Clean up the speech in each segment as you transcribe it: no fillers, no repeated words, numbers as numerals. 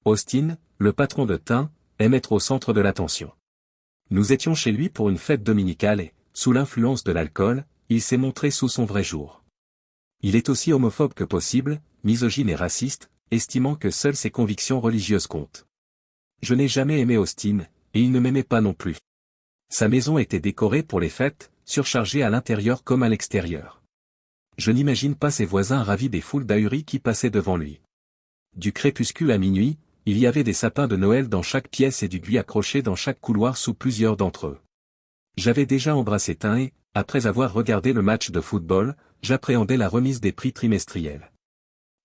Austin, le patron de Tin, aime être au centre de l'attention. Nous étions chez lui pour une fête dominicale et, sous l'influence de l'alcool, il s'est montré sous son vrai jour. Il est aussi homophobe que possible, misogyne et raciste, estimant que seules ses convictions religieuses comptent. Je n'ai jamais aimé Austin, et il ne m'aimait pas non plus. Sa maison était décorée pour les fêtes, surchargée à l'intérieur comme à l'extérieur. Je n'imagine pas ses voisins ravis des foules d'ahuris qui passaient devant lui. Du crépuscule à minuit, il y avait des sapins de Noël dans chaque pièce et du buis accroché dans chaque couloir sous plusieurs d'entre eux. J'avais déjà embrassé Tin et, après avoir regardé le match de football, j'appréhendais la remise des prix trimestriels.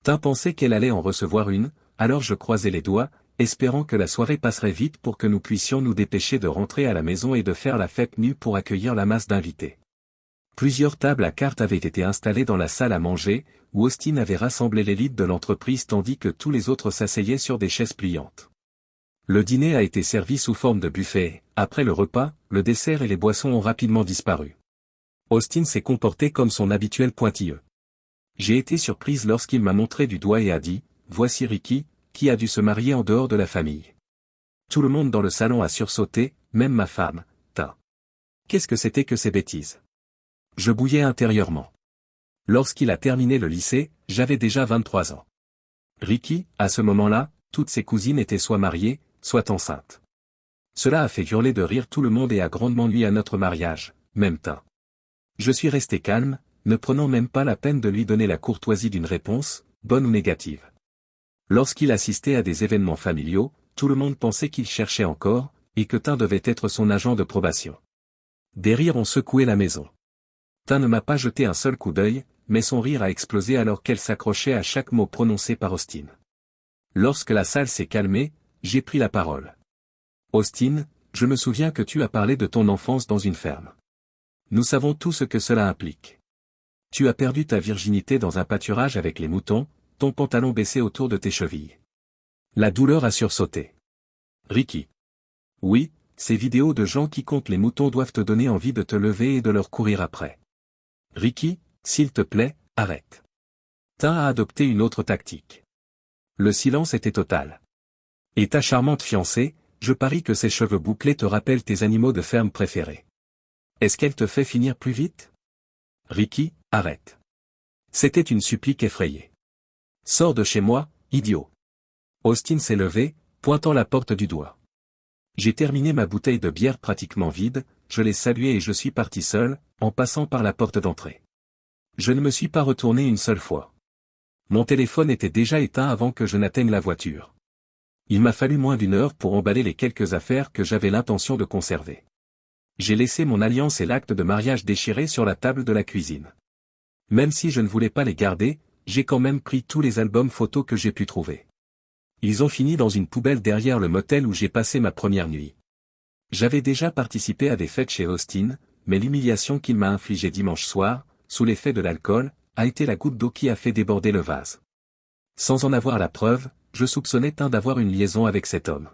Tin pensait qu'elle allait en recevoir une, alors je croisais les doigts, espérant que la soirée passerait vite pour que nous puissions nous dépêcher de rentrer à la maison et de faire la fête nue pour accueillir la masse d'invités. Plusieurs tables à cartes avaient été installées dans la salle à manger, où Austin avait rassemblé l'élite de l'entreprise tandis que tous les autres s'asseyaient sur des chaises pliantes. Le dîner a été servi sous forme de buffet, après le repas, le dessert et les boissons ont rapidement disparu. Austin s'est comporté comme son habituel pointilleux. J'ai été surprise lorsqu'il m'a montré du doigt et a dit, « Voici Ricky, qui a dû se marier en dehors de la famille. » Tout le monde dans le salon a sursauté, même ma femme, Tin. Qu'est-ce que c'était que ces bêtises? Je bouillais intérieurement. Lorsqu'il a terminé le lycée, j'avais déjà 23 ans. Ricky, à ce moment-là, toutes ses cousines étaient soit mariées, soit enceintes. Cela a fait hurler de rire tout le monde et a grandement nui à notre mariage, même Tin. Je suis resté calme, ne prenant même pas la peine de lui donner la courtoisie d'une réponse, bonne ou négative. Lorsqu'il assistait à des événements familiaux, tout le monde pensait qu'il cherchait encore, et que Tin devait être son agent de probation. Des rires ont secoué la maison. Tin ne m'a pas jeté un seul coup d'œil, mais son rire a explosé alors qu'elle s'accrochait à chaque mot prononcé par Austin. Lorsque la salle s'est calmée, j'ai pris la parole. Austin, je me souviens que tu as parlé de ton enfance dans une ferme. Nous savons tout ce que cela implique. Tu as perdu ta virginité dans un pâturage avec les moutons, ton pantalon baissé autour de tes chevilles. La douleur a sursauté. Ricky. Oui, ces vidéos de gens qui comptent les moutons doivent te donner envie de te lever et de leur courir après. Ricky, s'il te plaît, arrête. Tin a adopté une autre tactique. Le silence était total. Et ta charmante fiancée, je parie que ses cheveux bouclés te rappellent tes animaux de ferme préférés. Est-ce qu'elle te fait finir plus vite? Ricky, arrête. C'était une supplique effrayée. Sors de chez moi, idiot. Austin s'est levé, pointant la porte du doigt. J'ai terminé ma bouteille de bière pratiquement vide, je l'ai salué et je suis parti seul, en passant par la porte d'entrée. Je ne me suis pas retourné une seule fois. Mon téléphone était déjà éteint avant que je n'atteigne la voiture. Il m'a fallu moins d'une heure pour emballer les quelques affaires que j'avais l'intention de conserver. J'ai laissé mon alliance et l'acte de mariage déchirés sur la table de la cuisine. Même si je ne voulais pas les garder, j'ai quand même pris tous les albums photos que j'ai pu trouver. Ils ont fini dans une poubelle derrière le motel où j'ai passé ma première nuit. J'avais déjà participé à des fêtes chez Austin, mais l'humiliation qu'il m'a infligée dimanche soir, sous l'effet de l'alcool, a été la goutte d'eau qui a fait déborder le vase. Sans en avoir la preuve, je soupçonnais Tin d'avoir une liaison avec cet homme.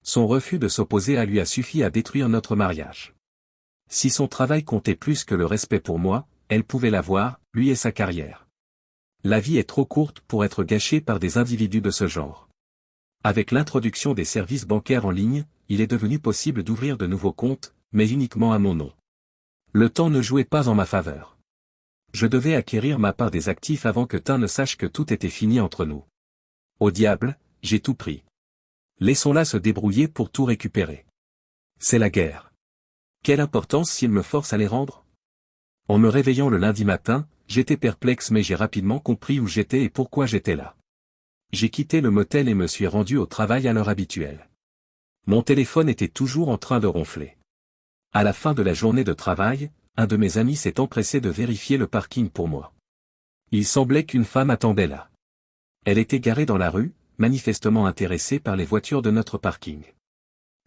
Son refus de s'opposer à lui a suffi à détruire notre mariage. Si son travail comptait plus que le respect pour moi, elle pouvait l'avoir, lui et sa carrière. La vie est trop courte pour être gâchée par des individus de ce genre. Avec l'introduction des services bancaires en ligne, il est devenu possible d'ouvrir de nouveaux comptes, mais uniquement à mon nom. Le temps ne jouait pas en ma faveur. Je devais acquérir ma part des actifs avant que Tin ne sache que tout était fini entre nous. Au diable, j'ai tout pris. Laissons-la se débrouiller pour tout récupérer. C'est la guerre. Quelle importance s'il me force à les rendre? En me réveillant le lundi matin, j'étais perplexe mais j'ai rapidement compris où j'étais et pourquoi j'étais là. J'ai quitté le motel et me suis rendu au travail à l'heure habituelle. Mon téléphone était toujours en train de ronfler. À la fin de la journée de travail, un de mes amis s'est empressé de vérifier le parking pour moi. Il semblait qu'une femme attendait là. Elle était garée dans la rue, manifestement intéressée par les voitures de notre parking.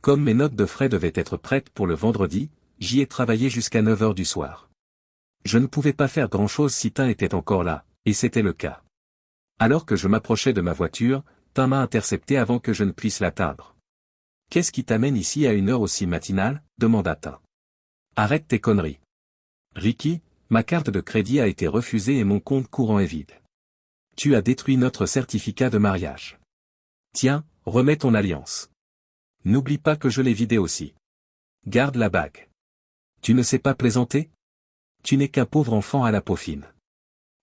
Comme mes notes de frais devaient être prêtes pour le vendredi, j'y ai travaillé jusqu'à 9 heures du soir. Je ne pouvais pas faire grand-chose si Tin était encore là, et c'était le cas. Alors que je m'approchais de ma voiture, Tin m'a intercepté avant que je ne puisse l'atteindre. « Qu'est-ce qui t'amène ici à une heure aussi matinale ?» demanda Tin. « Arrête tes conneries. » Ricky, ma carte de crédit a été refusée et mon compte courant est vide. Tu as détruit notre certificat de mariage. Tiens, remets ton alliance. N'oublie pas que je l'ai vidée aussi. Garde la bague. Tu ne sais pas plaisanter? Tu n'es qu'un pauvre enfant à la peau fine.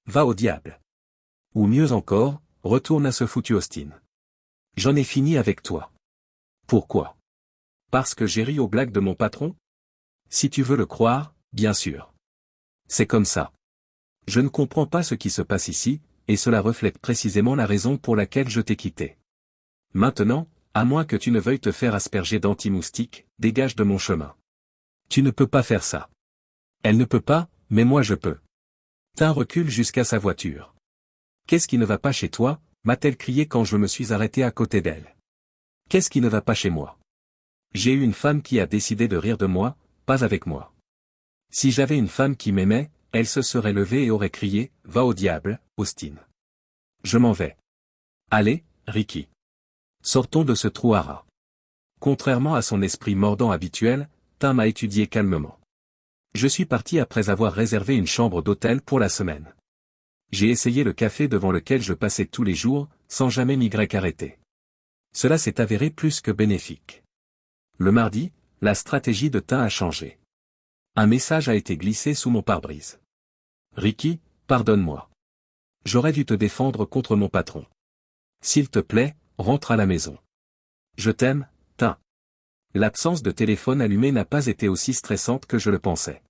Va au diable. Ou mieux encore, retourne à ce foutu Austin. J'en ai fini avec toi. Pourquoi? Parce que j'ai ri aux blagues de mon patron? Si tu veux le croire, bien sûr. C'est comme ça. Je ne comprends pas ce qui se passe ici, et cela reflète précisément la raison pour laquelle je t'ai quitté. Maintenant, à moins que tu ne veuilles te faire asperger d'anti-moustique, dégage de mon chemin. Tu ne peux pas faire ça. Elle ne peut pas, mais moi je peux. Tin recule jusqu'à sa voiture. Qu'est-ce qui ne va pas chez toi? M'a-t-elle crié quand je me suis arrêté à côté d'elle. Qu'est-ce qui ne va pas chez moi? J'ai eu une femme qui a décidé de rire de moi, pas avec moi. Si j'avais une femme qui m'aimait, elle se serait levée et aurait crié, va au diable, Austin. Je m'en vais. Allez, Ricky. Sortons de ce trou à rats. Contrairement à son esprit mordant habituel, Tin m'a étudié calmement. Je suis parti après avoir réservé une chambre d'hôtel pour la semaine. J'ai essayé le café devant lequel je passais tous les jours, sans jamais m'y arrêter. Cela s'est avéré plus que bénéfique. Le mardi, la stratégie de Tin a changé. Un message a été glissé sous mon pare-brise. Ricky, pardonne-moi. J'aurais dû te défendre contre mon patron. S'il te plaît, rentre à la maison. Je t'aime, Tin. L'absence de téléphone allumé n'a pas été aussi stressante que je le pensais.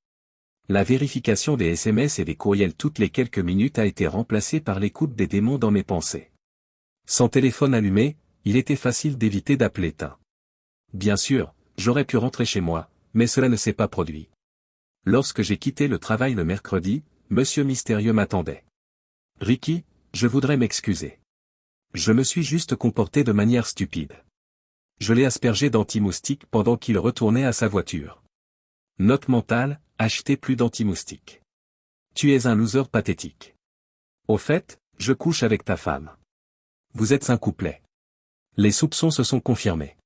La vérification des SMS et des courriels toutes les quelques minutes a été remplacée par l'écoute des démons dans mes pensées. Sans téléphone allumé, il était facile d'éviter d'appeler Tin. Bien sûr, j'aurais pu rentrer chez moi, mais cela ne s'est pas produit. Lorsque j'ai quitté le travail le mercredi, Monsieur Mystérieux m'attendait. Ricky, je voudrais m'excuser. Je me suis juste comporté de manière stupide. Je l'ai aspergé d'anti-moustique pendant qu'il retournait à sa voiture. Note mentale, achetez plus d'anti-moustique. Tu es un loser pathétique. Au fait, je couche avec ta femme. Vous êtes un couplet. Les soupçons se sont confirmés.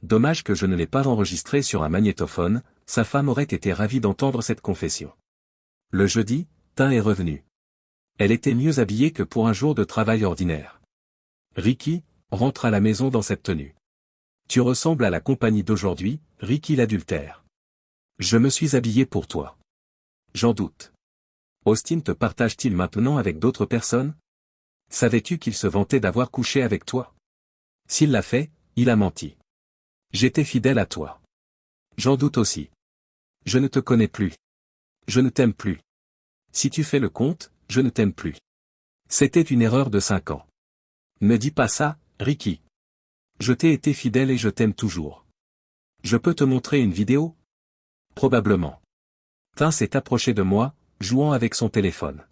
Dommage que je ne l'ai pas enregistré sur un magnétophone, sa femme aurait été ravie d'entendre cette confession. Le jeudi, Tin est revenu. Elle était mieux habillée que pour un jour de travail ordinaire. Ricky, rentre à la maison dans cette tenue. Tu ressembles à la compagnie d'aujourd'hui, Ricky l'adultère. Je me suis habillé pour toi. J'en doute. Austin te partage-t-il maintenant avec d'autres personnes? Savais-tu qu'il se vantait d'avoir couché avec toi? S'il l'a fait, il a menti. J'étais fidèle à toi. J'en doute aussi. Je ne te connais plus. Je ne t'aime plus. Si tu fais le compte, je ne t'aime plus. C'était une erreur de 5 ans. Ne dis pas ça, Ricky. Je t'ai été fidèle et je t'aime toujours. Je peux te montrer une vidéo? Probablement. Tin s'est approché de moi, jouant avec son téléphone.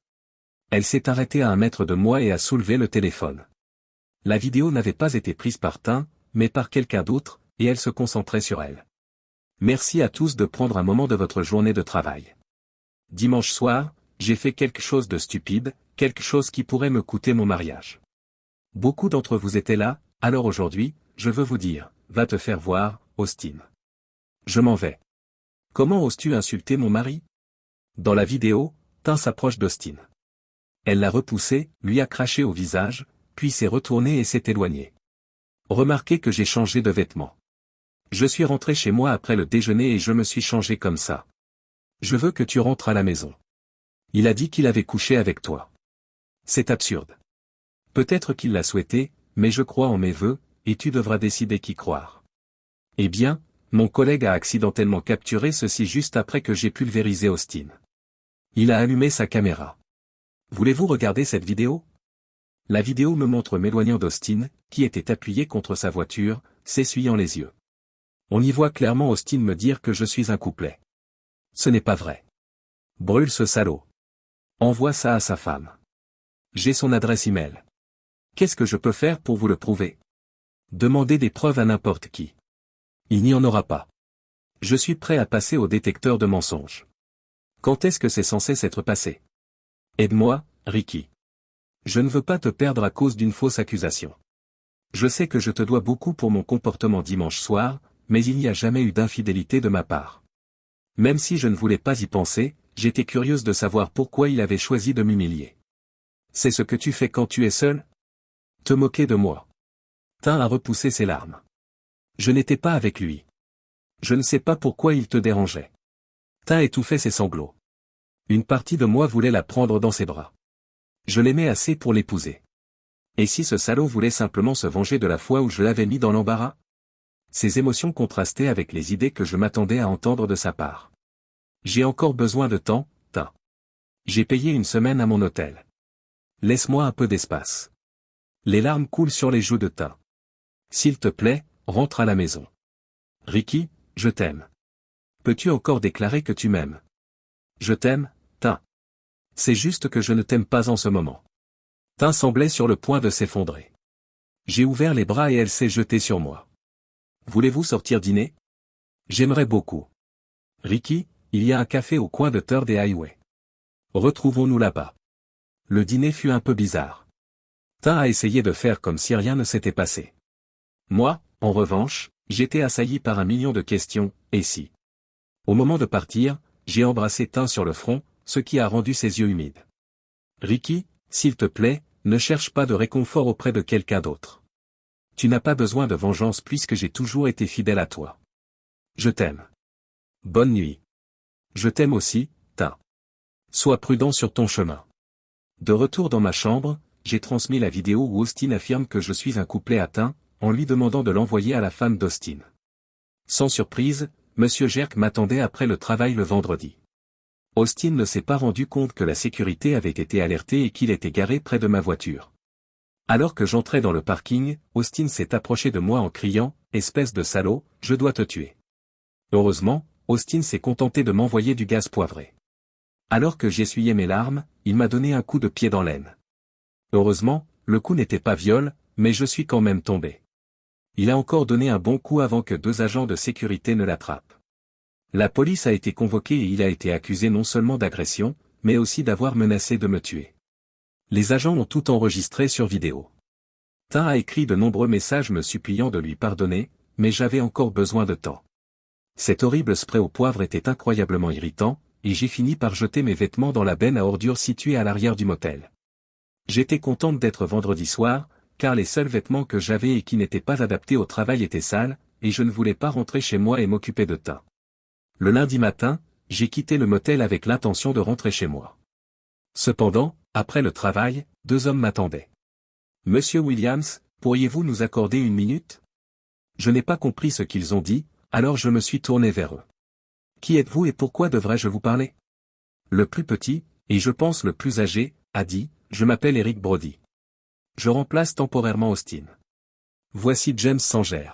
Elle s'est arrêtée à 1 mètre de moi et a soulevé le téléphone. La vidéo n'avait pas été prise par Tin, mais par quelqu'un d'autre, et elle se concentrait sur elle. Merci à tous de prendre un moment de votre journée de travail. Dimanche soir, j'ai fait quelque chose de stupide, quelque chose qui pourrait me coûter mon mariage. Beaucoup d'entre vous étaient là, alors aujourd'hui, je veux vous dire, va te faire voir, Austin. Je m'en vais. Comment oses-tu insulter mon mari? Dans la vidéo, Tin s'approche d'Austin. Elle l'a repoussé, lui a craché au visage, puis s'est retournée et s'est éloignée. Remarquez que j'ai changé de vêtements. Je suis rentré chez moi après le déjeuner et je me suis changé comme ça. Je veux que tu rentres à la maison. Il a dit qu'il avait couché avec toi. C'est absurde. Peut-être qu'il l'a souhaité, mais je crois en mes vœux, et tu devras décider qui croire. Eh bien, mon collègue a accidentellement capturé ceci juste après que j'ai pulvérisé Austin. Il a allumé sa caméra. Voulez-vous regarder cette vidéo? La vidéo me montre m'éloignant d'Austin, qui était appuyé contre sa voiture, s'essuyant les yeux. On y voit clairement Austin me dire que je suis un couplet. Ce n'est pas vrai. Brûle ce salaud. Envoie ça à sa femme. J'ai son adresse email. Qu'est-ce que je peux faire pour vous le prouver? Demandez des preuves à n'importe qui. Il n'y en aura pas. Je suis prêt à passer au détecteur de mensonges. Quand est-ce que c'est censé s'être passé? Aide-moi, Ricky. Je ne veux pas te perdre à cause d'une fausse accusation. Je sais que je te dois beaucoup pour mon comportement dimanche soir, mais il n'y a jamais eu d'infidélité de ma part. Même si je ne voulais pas y penser, j'étais curieuse de savoir pourquoi il avait choisi de m'humilier. C'est ce que tu fais quand tu es seul? Te moquer de moi. Tin a repoussé ses larmes. Je n'étais pas avec lui. Je ne sais pas pourquoi il te dérangeait. Tin étouffait ses sanglots. Une partie de moi voulait la prendre dans ses bras. Je l'aimais assez pour l'épouser. Et si ce salaud voulait simplement se venger de la fois où je l'avais mis dans l'embarras? Ces émotions contrastaient avec les idées que je m'attendais à entendre de sa part. J'ai encore besoin de temps, Tin. J'ai payé une semaine à mon hôtel. Laisse-moi un peu d'espace. Les larmes coulent sur les joues de Tin. S'il te plaît, rentre à la maison. Ricky, je t'aime. Peux-tu encore déclarer que tu m'aimes? Je t'aime, Tin. C'est juste que je ne t'aime pas en ce moment. Tin semblait sur le point de s'effondrer. J'ai ouvert les bras et elle s'est jetée sur moi. Voulez-vous sortir dîner? J'aimerais beaucoup. Ricky, il y a un café au coin de Third et Highway. Retrouvons-nous là-bas. Le dîner fut un peu bizarre. Tin a essayé de faire comme si rien ne s'était passé. Moi, en revanche, j'étais assailli par un million de questions, et si? Au moment de partir, j'ai embrassé Tin sur le front, ce qui a rendu ses yeux humides. Ricky, s'il te plaît, ne cherche pas de réconfort auprès de quelqu'un d'autre. Tu n'as pas besoin de vengeance puisque j'ai toujours été fidèle à toi. Je t'aime. Bonne nuit. Je t'aime aussi, Tin. Sois prudent sur ton chemin. De retour dans ma chambre, j'ai transmis la vidéo où Austin affirme que je suis un couplet à Tin, en lui demandant de l'envoyer à la femme d'Austin. Sans surprise, Monsieur Jerk m'attendait après le travail le vendredi. Austin ne s'est pas rendu compte que la sécurité avait été alertée et qu'il était garé près de ma voiture. Alors que j'entrais dans le parking, Austin s'est approché de moi en criant « Espèce de salaud, je dois te tuer ». Heureusement, Austin s'est contenté de m'envoyer du gaz poivré. Alors que j'essuyais mes larmes, il m'a donné un coup de pied dans l'aine. Heureusement, le coup n'était pas viol, mais je suis quand même tombé. Il a encore donné un bon coup avant que 2 agents de sécurité ne l'attrapent. La police a été convoquée et il a été accusé non seulement d'agression, mais aussi d'avoir menacé de me tuer. Les agents ont tout enregistré sur vidéo. Tin a écrit de nombreux messages me suppliant de lui pardonner, mais j'avais encore besoin de temps. Cet horrible spray au poivre était incroyablement irritant, et j'ai fini par jeter mes vêtements dans la benne à ordures située à l'arrière du motel. J'étais contente d'être vendredi soir, car les seuls vêtements que j'avais et qui n'étaient pas adaptés au travail étaient sales, et je ne voulais pas rentrer chez moi et m'occuper de Tin. Le lundi matin, j'ai quitté le motel avec l'intention de rentrer chez moi. Cependant, après le travail, 2 hommes m'attendaient. Monsieur Williams, pourriez-vous nous accorder une minute? Je n'ai pas compris ce qu'ils ont dit, alors je me suis tourné vers eux. Qui êtes-vous et pourquoi devrais-je vous parler? Le plus petit, et je pense le plus âgé, a dit, je m'appelle Eric Brody. Je remplace temporairement Austin. Voici James Sanger.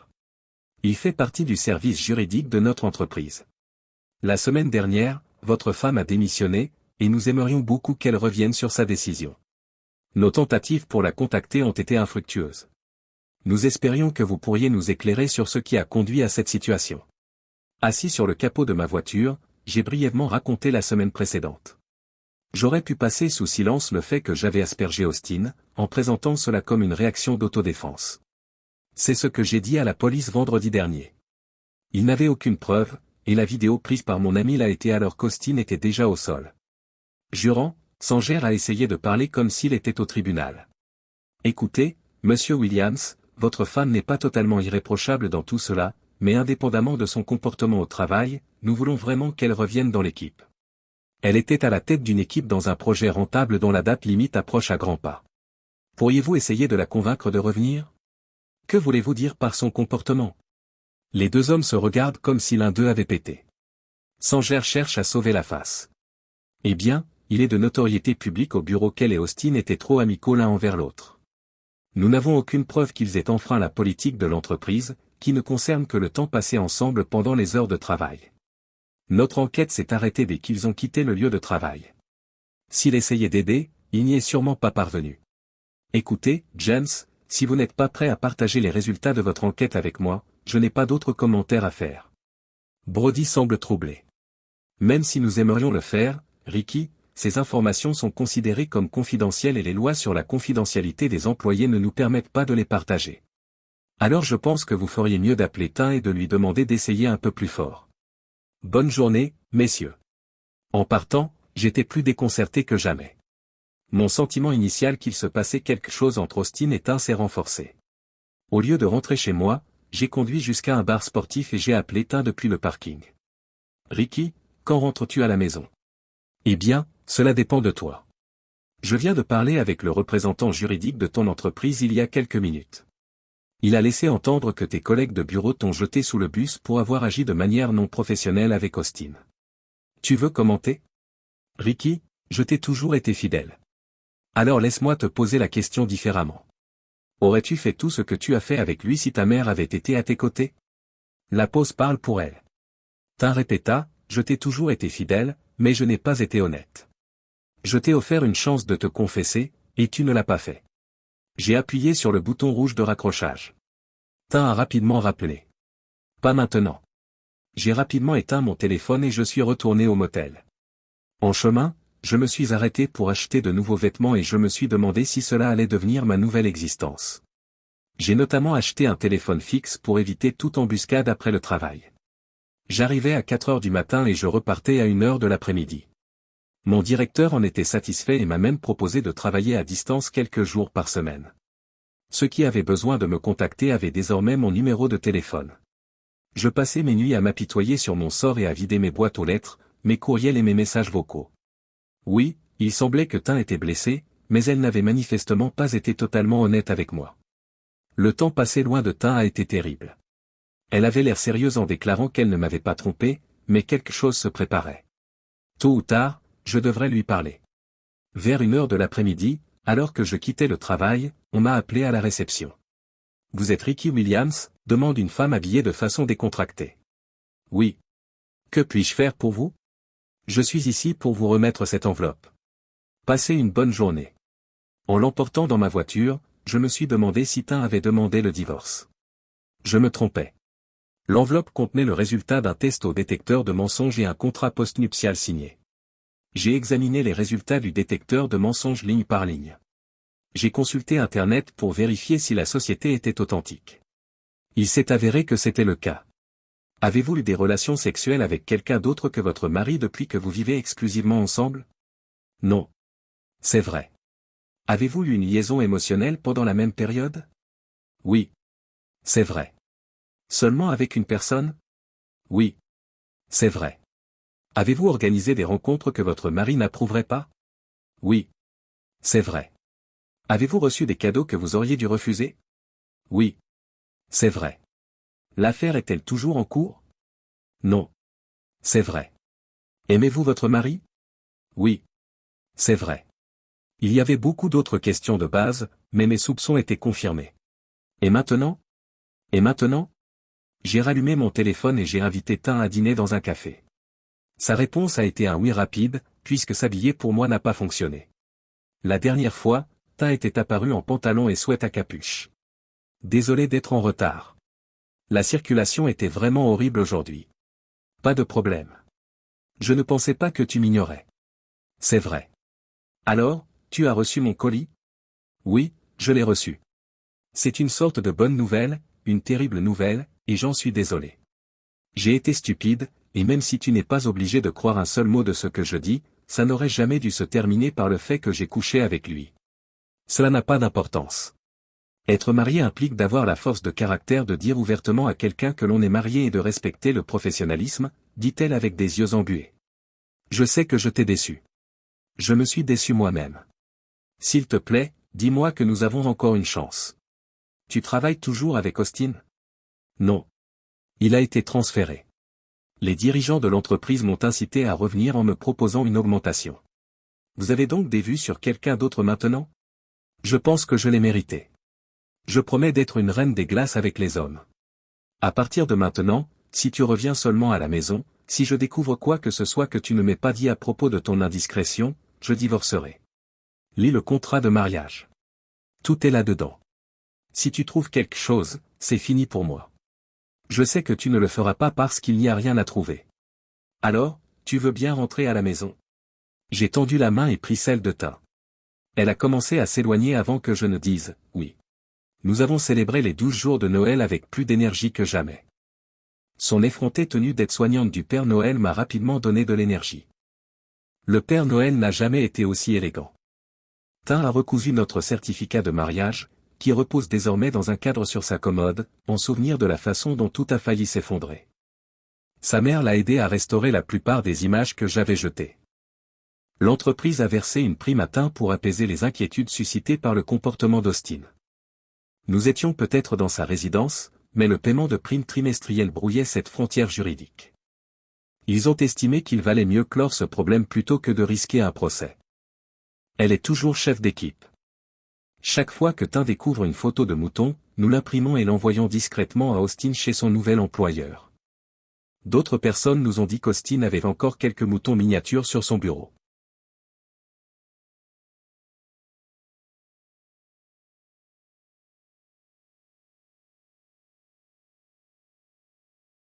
Il fait partie du service juridique de notre entreprise. La semaine dernière, votre femme a démissionné, et nous aimerions beaucoup qu'elle revienne sur sa décision. Nos tentatives pour la contacter ont été infructueuses. Nous espérions que vous pourriez nous éclairer sur ce qui a conduit à cette situation. Assis sur le capot de ma voiture, j'ai brièvement raconté la semaine précédente. J'aurais pu passer sous silence le fait que j'avais aspergé Austin, en présentant cela comme une réaction d'autodéfense. C'est ce que j'ai dit à la police vendredi dernier. Il n'avait aucune preuve, et la vidéo prise par mon ami l'a été alors qu'Austin était déjà au sol. Jurant, Sanger a essayé de parler comme s'il était au tribunal. Écoutez, monsieur Williams, votre femme n'est pas totalement irréprochable dans tout cela, mais indépendamment de son comportement au travail, nous voulons vraiment qu'elle revienne dans l'équipe. Elle était à la tête d'une équipe dans un projet rentable dont la date limite approche à grands pas. Pourriez-vous essayer de la convaincre de revenir? Que voulez-vous dire par son comportement? Les 2 hommes se regardent comme si l'un d'eux avait pété. Sanger cherche à sauver la face. Eh bien, il est de notoriété publique au bureau qu'elle et Austin étaient trop amicaux l'un envers l'autre. Nous n'avons aucune preuve qu'ils aient enfreint la politique de l'entreprise, qui ne concerne que le temps passé ensemble pendant les heures de travail. Notre enquête s'est arrêtée dès qu'ils ont quitté le lieu de travail. S'il essayait d'aider, il n'y est sûrement pas parvenu. Écoutez, James, si vous n'êtes pas prêt à partager les résultats de votre enquête avec moi, je n'ai pas d'autres commentaires à faire. Brody semble troublé. Même si nous aimerions le faire, Ricky, ces informations sont considérées comme confidentielles et les lois sur la confidentialité des employés ne nous permettent pas de les partager. Alors je pense que vous feriez mieux d'appeler Tin et de lui demander d'essayer un peu plus fort. Bonne journée, messieurs. En partant, j'étais plus déconcerté que jamais. Mon sentiment initial qu'il se passait quelque chose entre Austin et Tin s'est renforcé. Au lieu de rentrer chez moi, j'ai conduit jusqu'à un bar sportif et j'ai appelé Tin depuis le parking. Ricky, quand rentres-tu à la maison? Eh bien, cela dépend de toi. Je viens de parler avec le représentant juridique de ton entreprise il y a quelques minutes. Il a laissé entendre que tes collègues de bureau t'ont jeté sous le bus pour avoir agi de manière non professionnelle avec Austin. Tu veux commenter? Ricky, je t'ai toujours été fidèle. Alors laisse-moi te poser la question différemment. Aurais-tu fait tout ce que tu as fait avec lui si ta mère avait été à tes côtés? La pause parle pour elle. Tin répéta, je t'ai toujours été fidèle, mais je n'ai pas été honnête. Je t'ai offert une chance de te confesser, et tu ne l'as pas fait. J'ai appuyé sur le bouton rouge de raccrochage. Tin a rapidement rappelé. Pas maintenant. J'ai rapidement éteint mon téléphone et je suis retourné au motel. En chemin, je me suis arrêté pour acheter de nouveaux vêtements et je me suis demandé si cela allait devenir ma nouvelle existence. J'ai notamment acheté un téléphone fixe pour éviter toute embuscade après le travail. J'arrivais à 4 heures du matin et je repartais à 1 heure de l'après-midi. Mon directeur en était satisfait et m'a même proposé de travailler à distance quelques jours par semaine. Ceux qui avaient besoin de me contacter avaient désormais mon numéro de téléphone. Je passais mes nuits à m'apitoyer sur mon sort et à vider mes boîtes aux lettres, mes courriels et mes messages vocaux. Oui, il semblait que Tin était blessée, mais elle n'avait manifestement pas été totalement honnête avec moi. Le temps passé loin de Tin a été terrible. Elle avait l'air sérieuse en déclarant qu'elle ne m'avait pas trompé, mais quelque chose se préparait. Tôt ou tard, je devrais lui parler. Vers 1 heure de l'après-midi, alors que je quittais le travail, on m'a appelé à la réception. Vous êtes Ricky Williams? Demande une femme habillée de façon décontractée. Oui. Que puis-je faire pour vous? Je suis ici pour vous remettre cette enveloppe. Passez une bonne journée. En l'emportant dans ma voiture, je me suis demandé si Tin avait demandé le divorce. Je me trompais. L'enveloppe contenait le résultat d'un test au détecteur de mensonges et un contrat postnuptial signé. J'ai examiné les résultats du détecteur de mensonges ligne par ligne. J'ai consulté Internet pour vérifier si la société était authentique. Il s'est avéré que c'était le cas. Avez-vous eu des relations sexuelles avec quelqu'un d'autre que votre mari depuis que vous vivez exclusivement ensemble? Non. C'est vrai. Avez-vous eu une liaison émotionnelle pendant la même période? Oui. C'est vrai. Seulement avec une personne? Oui. C'est vrai. Avez-vous organisé des rencontres que votre mari n'approuverait pas? Oui. C'est vrai. Avez-vous reçu des cadeaux que vous auriez dû refuser? Oui. C'est vrai. L'affaire est-elle toujours en cours? Non. C'est vrai. Aimez-vous votre mari? Oui. C'est vrai. Il y avait beaucoup d'autres questions de base, mais mes soupçons étaient confirmés. Et maintenant? Et maintenant? J'ai rallumé mon téléphone et j'ai invité Tin à dîner dans un café. Sa réponse a été un oui rapide, puisque s'habiller pour moi n'a pas fonctionné. La dernière fois, Tin était apparu en pantalon et sweat à capuche. Désolé d'être en retard. La circulation était vraiment horrible aujourd'hui. Pas de problème. Je ne pensais pas que tu m'ignorais. C'est vrai. Alors, tu as reçu mon colis? Oui, je l'ai reçu. C'est une sorte de bonne nouvelle, une terrible nouvelle, et j'en suis désolé. J'ai été stupide, et même si tu n'es pas obligé de croire un seul mot de ce que je dis, ça n'aurait jamais dû se terminer par le fait que j'ai couché avec lui. Cela n'a pas d'importance. Être marié implique d'avoir la force de caractère de dire ouvertement à quelqu'un que l'on est marié et de respecter le professionnalisme, dit-elle avec des yeux embués. Je sais que je t'ai déçu. Je me suis déçu moi-même. S'il te plaît, dis-moi que nous avons encore une chance. Tu travailles toujours avec Austin? Non. Il a été transféré. Les dirigeants de l'entreprise m'ont incité à revenir en me proposant une augmentation. Vous avez donc des vues sur quelqu'un d'autre maintenant? Je pense que je l'ai mérité. Je promets d'être une reine des glaces avec les hommes. À partir de maintenant, si tu reviens seulement à la maison, si je découvre quoi que ce soit que tu ne m'aies pas dit à propos de ton indiscrétion, je divorcerai. Lis le contrat de mariage. Tout est là-dedans. Si tu trouves quelque chose, c'est fini pour moi. Je sais que tu ne le feras pas parce qu'il n'y a rien à trouver. Alors, tu veux bien rentrer à la maison? J'ai tendu la main et pris celle de Tin. Elle a commencé à s'éloigner avant que je ne dise « oui ». Nous avons célébré les 12 jours de Noël avec plus d'énergie que jamais. Son effrontée tenue d'aide-soignante du Père Noël m'a rapidement donné de l'énergie. Le Père Noël n'a jamais été aussi élégant. Tin a recousu notre certificat de mariage, qui repose désormais dans un cadre sur sa commode, en souvenir de la façon dont tout a failli s'effondrer. Sa mère l'a aidé à restaurer la plupart des images que j'avais jetées. L'entreprise a versé une prime à Tim pour apaiser les inquiétudes suscitées par le comportement d'Austin. Nous étions peut-être dans sa résidence, mais le paiement de primes trimestrielles brouillait cette frontière juridique. Ils ont estimé qu'il valait mieux clore ce problème plutôt que de risquer un procès. Elle est toujours chef d'équipe. Chaque fois que Tim découvre une photo de mouton, nous l'imprimons et l'envoyons discrètement à Austin chez son nouvel employeur. D'autres personnes nous ont dit qu'Austin avait encore quelques moutons miniatures sur son bureau.